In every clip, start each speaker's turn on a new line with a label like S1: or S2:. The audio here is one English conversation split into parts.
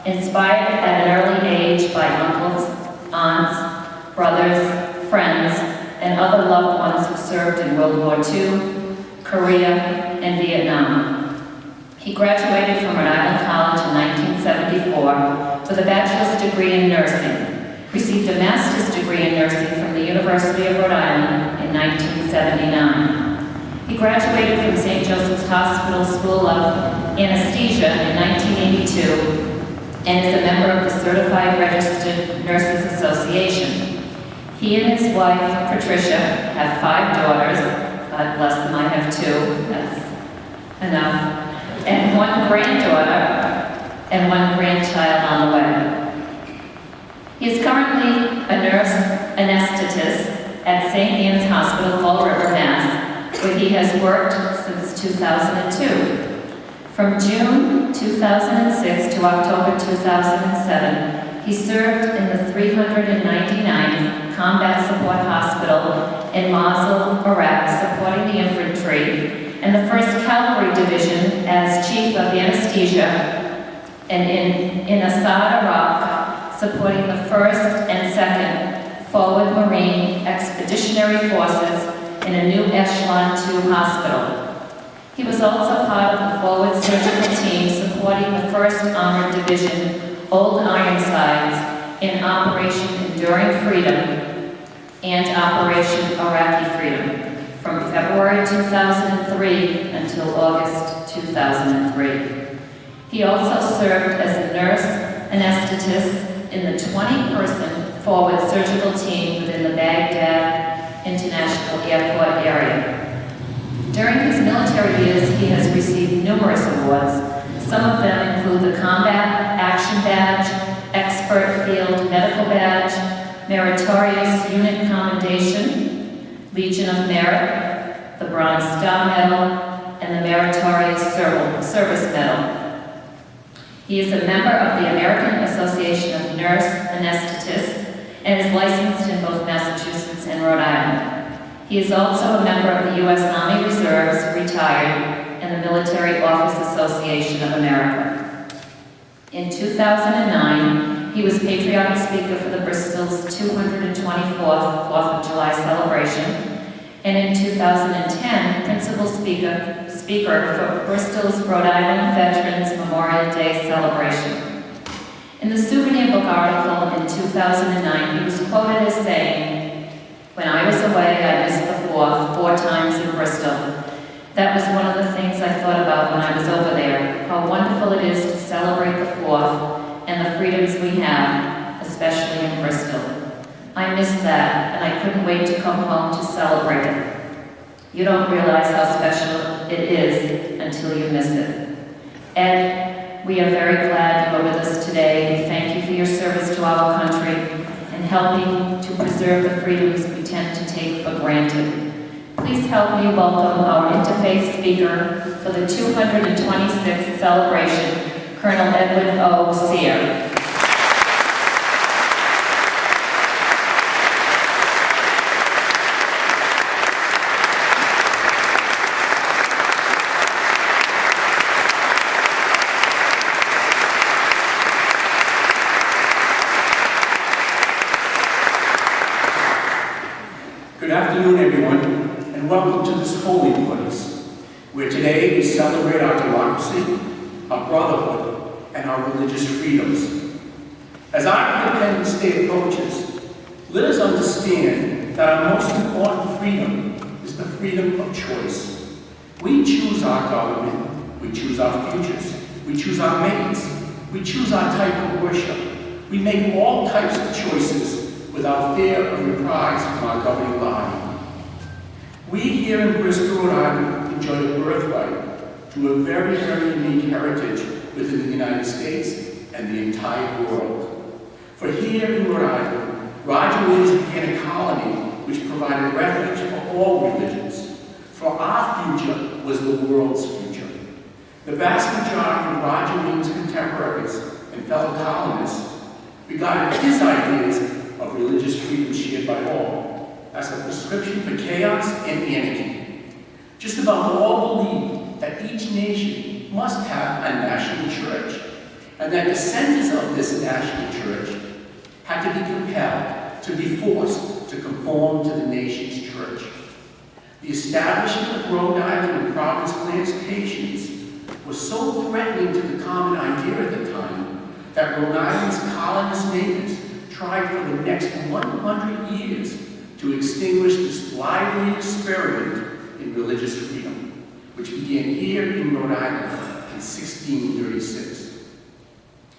S1: Inspired at an early age by uncles, aunts, brothers, friends, and other loved ones who served in World War II, Korea, and Vietnam. He graduated from Rhode Island College in 1974 with a bachelor's degree in nursing, received a master's degree in nursing from the University of Rhode Island in 1979. He graduated from St. Joseph's Hospital School of Anesthesia in 1982 and is a member of the Certified Registered Nurses Association. He and his wife, Patricia, have 5 daughters. God bless them, I have 2. That's enough. And 1 granddaughter and 1 grandchild on the way. He is currently a nurse anesthetist at St. Anne's Hospital, Fall River, Mass., where he has worked since 2002. From June 2006 to October 2007, he served in the 399th Combat Support Hospital in Mosul, Iraq, supporting the infantry, and the 1st Cavalry Division as Chief of Anesthesia, and in Assad, Iraq, supporting the 1st and 2nd Forward Marine Expeditionary Forces in a new Echelon II hospital. He was also part of the Forward Surgical Team supporting the 1st Armored Division, Old Ironsides, in Operation Enduring Freedom and Operation Iraqi Freedom from February 2003 until August 2003. He also served as a nurse anesthetist in the 20-person Forward Surgical Team within the Baghdad International Airport area. During his military years, he has received numerous awards. Some of them include the Combat Action Badge, Expert Field Medical Badge, Meritorious Unit Commendation, Legion of Merit, the Bronze Star Medal, and the Meritorious Service Medal. He is a member of the American Association of Nurse Anesthetists and is licensed in both Massachusetts and Rhode Island. He is also a member of the U.S. Army Reserves, retired, and the Military Office Association of America. In 2009, he was Patriotic Speaker for the Bristol's 224th 4th of July celebration, and in 2010, Principal Speaker for Bristol's Rhode Island Veterans Memorial Day celebration. In the Souvenir Book article in 2009, he was quoted as saying, "When I was away, I missed the 4 times in Bristol. That was one of the things I thought about when I was over there, how wonderful it is to celebrate the 4th and the freedoms we have, especially in Bristol. I missed that, and I couldn't wait to come home to celebrate it. You don't realize how special it is until you miss it." Ed, we are very glad you are with us today, and thank you for your service to our country and helping to preserve the freedoms we tend to take for granted. Please help me welcome our interfaith speaker for the 226th celebration, Colonel Edwin O. Sear.
S2: Good afternoon, everyone, and welcome to this holy place, where today we celebrate our democracy, our brotherhood, and our religious freedoms. As our Independence Day approaches, let us understand that our most important freedom is the freedom of choice. We choose our government, we choose our futures, we choose our mates, we choose our type of worship. We make all types of choices without fear of reprise from our governing body. We here in Bristol, Rhode Island, enjoy a birthright to a very, very unique heritage within the United States and the entire world. For here in Rhode Island, Roger Williams began a colony which provided refuge for all religions. For our future was the world's future. The vast majority of Roger Williams' contemporaries and fellow colonists regarded his ideas of religious freedom shared by all as a prescription for chaos and anarchy. Just about all believed that each nation must have a national church, and that dissenters of this national church had to be compelled, to be forced to conform to the nation's church. The establishment of Rhode Island and Providence plantations was so threatening to the common idea at the time that Rhode Island's colonist neighbors tried for the next 100 years to extinguish this lively experiment in religious freedom, which began here in Rhode Island in 1636.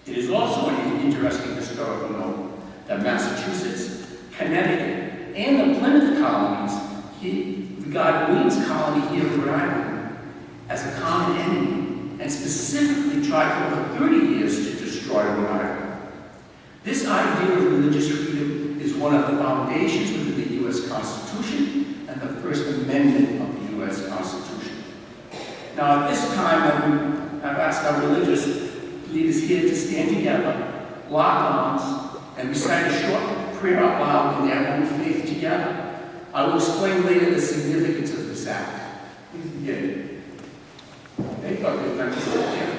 S2: It is also an interesting historical note that Massachusetts, Connecticut, and the Plymouth colonies regard William's colony here in Rhode Island as a common enemy, and specifically tried for over 30 years to destroy Rhode Island. This idea of religious freedom is one of the foundations within the U.S. Constitution and the First Amendment of the U.S. Constitution. Now, at this time, I've asked our religious leaders here to stand together, lock arms, and recite a short prayer out loud in their own faith together. I will explain later the significance of this act. Please begin. Thank God.